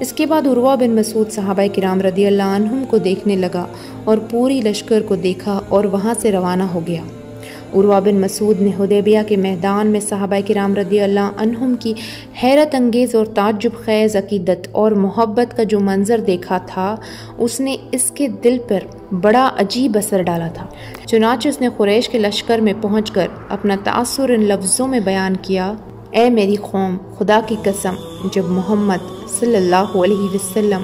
اس کے بعد عروہ بن مسعود صحابہ کرام رضی اللہ عنہم کو دیکھنے لگا اور پوری لشکر کو دیکھا اور وہاں سے روانہ ہو گیا۔ عروہ بن مسعود نے حدیبیہ کے میدان میں صحابہ کرام رضی اللہ عنہم کی حیرت انگیز اور تعجب خیز عقیدت اور محبت کا جو منظر دیکھا تھا، اس نے اس کے دل پر بڑا عجیب اثر ڈالا تھا۔ چنانچہ اس نے قریش کے لشکر میں پہنچ کر اپنا تاثر ان لفظوں میں بیان کیا: اے میری قوم، خدا کی قسم، جب محمد صلی اللہ علیہ وسلم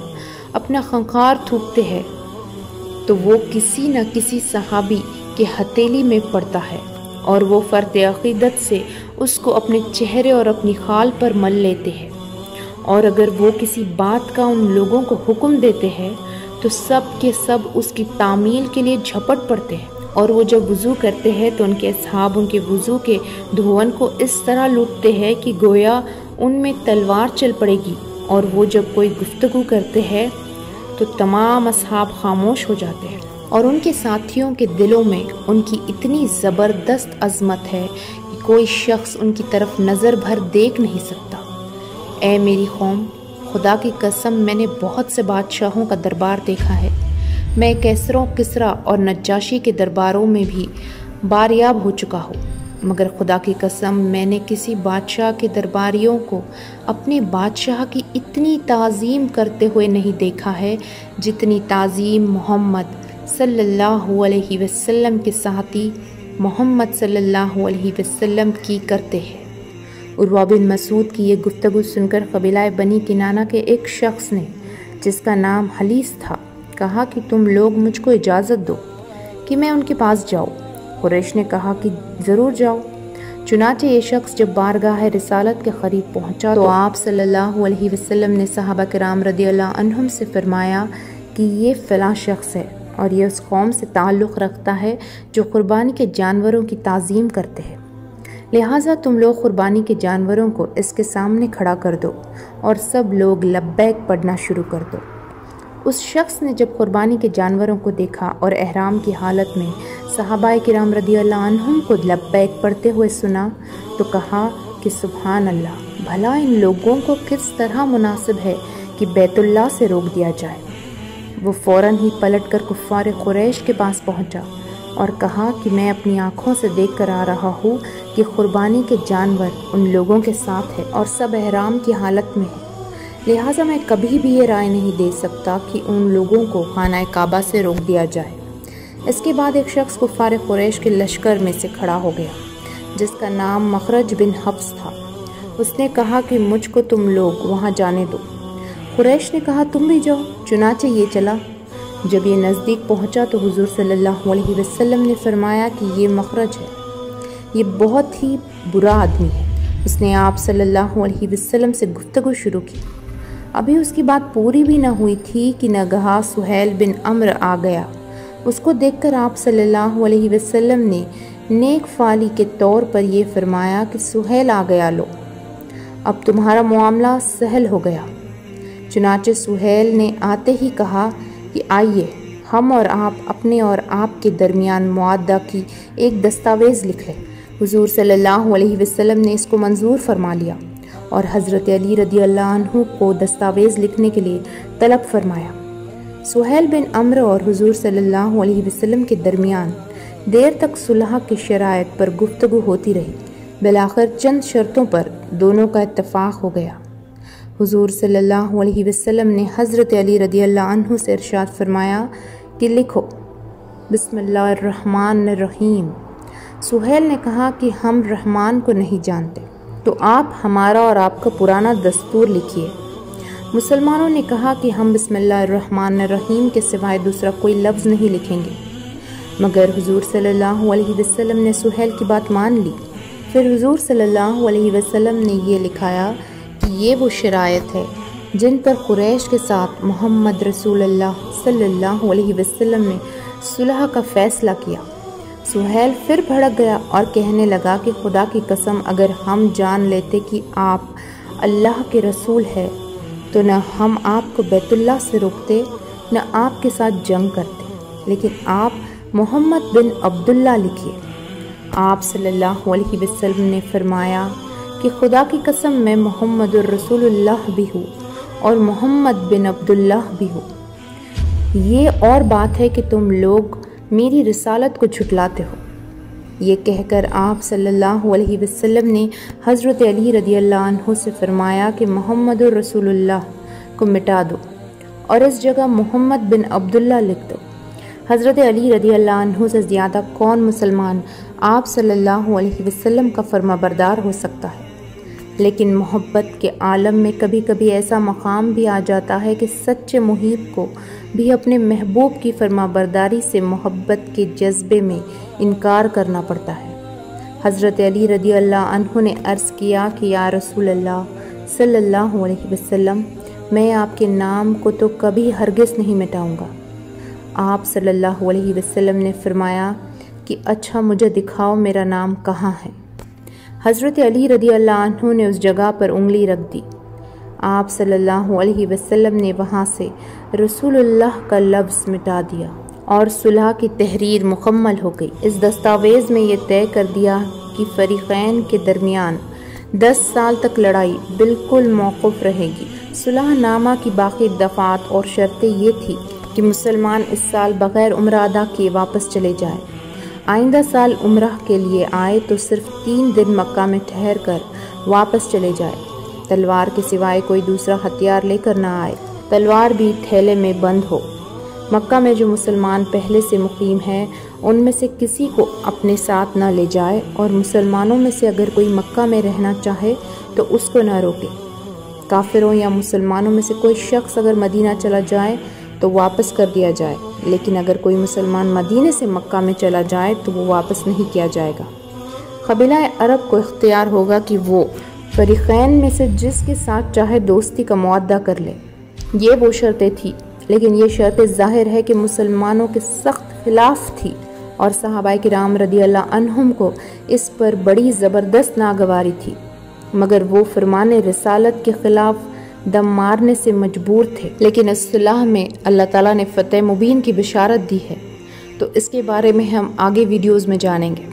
اپنا خنخار تھوکتے ہیں تو وہ کسی نہ کسی صحابی کے ہتھیلی میں پڑتا ہے اور وہ فرد عقیدت سے اس کو اپنے چہرے اور اپنی خال پر مل لیتے ہیں، اور اگر وہ کسی بات کا ان لوگوں کو حکم دیتے ہیں تو سب کے سب اس کی تعمیل کے لیے جھپٹ پڑتے ہیں، اور وہ جب وضو کرتے ہیں تو ان کے اصحاب ان کے وضو کے دھون کو اس طرح لوٹتے ہیں کہ گویا ان میں تلوار چل پڑے گی، اور وہ جب کوئی گفتگو کرتے ہیں تو تمام اصحاب خاموش ہو جاتے ہیں، اور ان کے ساتھیوں کے دلوں میں ان کی اتنی زبردست عظمت ہے کہ کوئی شخص ان کی طرف نظر بھر دیکھ نہیں سکتا۔ اے میری قوم، خدا کی قسم، میں نے بہت سے بادشاہوں کا دربار دیکھا ہے، میں کیسروں، کسریٰ اور نجاشی کے درباروں میں بھی باریاب ہو چکا ہوں، مگر خدا کی قسم میں نے کسی بادشاہ کے درباریوں کو اپنے بادشاہ کی اتنی تعظیم کرتے ہوئے نہیں دیکھا ہے جتنی تعظیم محمد صلی اللہ علیہ وسلم کے ساتھی محمد صلی اللہ علیہ وسلم کی کرتے ہیں۔ عروہ بن مسعود کی یہ گفتگو سن کر قبیلہ بنی کنانہ کے ایک شخص نے، جس کا نام حلیس تھا، کہا کہ تم لوگ مجھ کو اجازت دو کہ میں ان کے پاس جاؤں۔ قریش نے کہا کہ ضرور جاؤ۔ چنانچہ یہ شخص جب بارگاہ رسالت کے قریب پہنچا تو آپ صلی اللہ علیہ وسلم نے صحابہ کرام رضی اللہ عنہم سے فرمایا کہ یہ فلاں شخص ہے اور یہ اس قوم سے تعلق رکھتا ہے جو قربانی کے جانوروں کی تعظیم کرتے ہیں، لہٰذا تم لوگ قربانی کے جانوروں کو اس کے سامنے کھڑا کر دو اور سب لوگ لبیک پڑھنا شروع کر دو۔ اس شخص نے جب قربانی کے جانوروں کو دیکھا اور احرام کی حالت میں صحابہ کرام رضی اللہ عنہم کو لبیک پڑھتے ہوئے سنا تو کہا کہ سبحان اللہ، بھلا ان لوگوں کو کس طرح مناسب ہے کہ بیت اللہ سے روک دیا جائے۔ وہ فوراً ہی پلٹ کر کفار قریش کے پاس پہنچا اور کہا کہ میں اپنی آنکھوں سے دیکھ کر آ رہا ہوں کہ قربانی کے جانور ان لوگوں کے ساتھ ہے اور سب احرام کی حالت میں ہے، لہٰذا میں کبھی بھی یہ رائے نہیں دے سکتا کہ ان لوگوں کو خانہ کعبہ سے روک دیا جائے۔ اس کے بعد ایک شخص کفار قریش کے لشکر میں سے کھڑا ہو گیا جس کا نام مخرج بن حفص تھا۔ اس نے کہا کہ مجھ کو تم لوگ وہاں جانے دو۔ قریش نے کہا تم بھی جاؤ۔ چنانچہ یہ چلا۔ جب یہ نزدیک پہنچا تو حضور صلی اللہ علیہ وسلم نے فرمایا کہ یہ مخرج ہے، یہ بہت ہی برا آدمی ہے۔ اس نے آپ صلی اللہ علیہ وسلم سے گفتگو شروع کی۔ ابھی اس کی بات پوری بھی نہ ہوئی تھی کہ ناگہاں سہیل بن عمرو آ گیا۔ اس کو دیکھ کر آپ صلی اللہ علیہ وسلم نے نیک فالی کے طور پر یہ فرمایا کہ سہیل آ گیا، لو اب تمہارا معاملہ سہل ہو گیا۔ چنانچہ سہیل نے آتے ہی کہا کہ آئیے ہم اور آپ اپنے اور آپ کے درمیان معاہدہ کی ایک دستاویز لکھ لیں۔ حضور صلی اللہ علیہ وسلم نے اس کو منظور فرما لیا اور حضرت علی رضی اللہ عنہ کو دستاویز لکھنے کے لیے طلب فرمایا۔ سہیل بن عمرو اور حضور صلی اللہ علیہ وسلم کے درمیان دیر تک صلح کی شرائط پر گفتگو ہوتی رہی۔ بالآخر چند شرطوں پر دونوں کا اتفاق ہو گیا۔ حضور صلی اللہ علیہ وسلم نے حضرت علی رضی اللہ عنہ سے ارشاد فرمایا کہ لکھو بسم اللہ الرحمن الرحیم۔ سہیل نے کہا کہ ہم رحمان کو نہیں جانتے، تو آپ ہمارا اور آپ کا پرانا دستور لکھیے۔ مسلمانوں نے کہا کہ ہم بسم اللہ الرحمن الرحیم کے سوائے دوسرا کوئی لفظ نہیں لکھیں گے، مگر حضور صلی اللہ علیہ وسلم نے سہیل کی بات مان لی۔ پھر حضور صلی اللہ علیہ وسلم نے یہ لکھایا کہ یہ وہ شرائط ہے جن پر قریش کے ساتھ محمد رسول اللہ صلی اللہ علیہ وسلم نے صلح کا فیصلہ کیا۔ سہیل پھر بھڑک گیا اور کہنے لگا کہ خدا کی قسم اگر ہم جان لیتے کہ آپ اللہ کے رسول ہے تو نہ ہم آپ کو بیت اللہ سے روکتے نہ آپ کے ساتھ جنگ کرتے، لیکن آپ محمد بن عبداللہ لکھیے۔ آپ صلی اللہ علیہ وسلم نے فرمایا کہ خدا کی قسم میں محمد الرسول اللہ بھی ہوں اور محمد بن عبداللہ بھی ہو۔ یہ اور بات ہے کہ تم لوگ میری رسالت کو جھٹلاتے ہو۔ یہ کہہ کر آپ صلی اللہ علیہ وسلم نے حضرت علی رضی اللہ عنہ سے فرمایا کہ محمد الرسول اللہ کو مٹا دو اور اس جگہ محمد بن عبداللہ لکھ دو۔ حضرت علی رضی اللہ عنہ سے زیادہ کون مسلمان آپ صلی اللہ علیہ وسلم کا فرما بردار ہو سکتا ہے؟ لیکن محبت کے عالم میں کبھی کبھی ایسا مقام بھی آ جاتا ہے کہ سچے محب کو بھی اپنے محبوب کی فرما برداری سے محبت کے جذبے میں انکار کرنا پڑتا ہے۔ حضرت علی رضی اللہ عنہ نے عرض کیا کہ یا رسول اللہ صلی اللہ علیہ وسلم، میں آپ کے نام کو تو کبھی ہرگز نہیں مٹاؤں گا۔ آپ صلی اللہ علیہ وسلم نے فرمایا کہ اچھا مجھے دکھاؤ میرا نام کہاں ہے۔ حضرت علی رضی اللہ عنہ نے اس جگہ پر انگلی رکھ دی۔ آپ صلی اللہ علیہ وسلم نے وہاں سے رسول اللہ کا لفظ مٹا دیا اور صلح کی تحریر مکمل ہو گئی۔ اس دستاویز میں یہ طے کر دیا کہ فریقین کے درمیان 10 سال تک لڑائی بالکل موقوف رہے گی۔ صلح نامہ کی باقی دفعات اور شرطیں یہ تھی کہ مسلمان اس سال بغیر عمرہ ادا کیے واپس چلے جائیں۔ آئندہ سال عمرہ کے لیے آئے تو صرف 3 دن مکہ میں ٹھہر کر واپس چلے جائے۔ تلوار کے سوائے کوئی دوسرا ہتھیار لے کر نہ آئے، تلوار بھی تھیلے میں بند ہو۔ مکہ میں جو مسلمان پہلے سے مقیم ہیں ان میں سے کسی کو اپنے ساتھ نہ لے جائے، اور مسلمانوں میں سے اگر کوئی مکہ میں رہنا چاہے تو اس کو نہ روکے۔ کافروں یا مسلمانوں میں سے کوئی شخص اگر مدینہ چلا جائے تو واپس کر دیا جائے، لیکن اگر کوئی مسلمان مدینے سے مکہ میں چلا جائے تو وہ واپس نہیں کیا جائے گا۔ قبیلہ عرب کو اختیار ہوگا کہ وہ فریقین میں سے جس کے ساتھ چاہے دوستی کا معاہدہ کر لے۔ یہ وہ شرطیں تھیں، لیکن یہ شرطیں ظاہر ہے کہ مسلمانوں کے سخت خلاف تھی، اور صحابہ کرام رضی اللہ عنہم کو اس پر بڑی زبردست ناگواری تھی، مگر وہ فرمان رسالت کے خلاف دم مارنے سے مجبور تھے۔ لیکن اس صلح میں اللہ تعالیٰ نے فتح مبین کی بشارت دی ہے، تو اس کے بارے میں ہم آگے ویڈیوز میں جانیں گے۔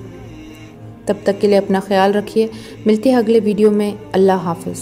تب تک کے لیے اپنا خیال رکھیے، ملتے ہیں اگلے ویڈیو میں۔ اللہ حافظ۔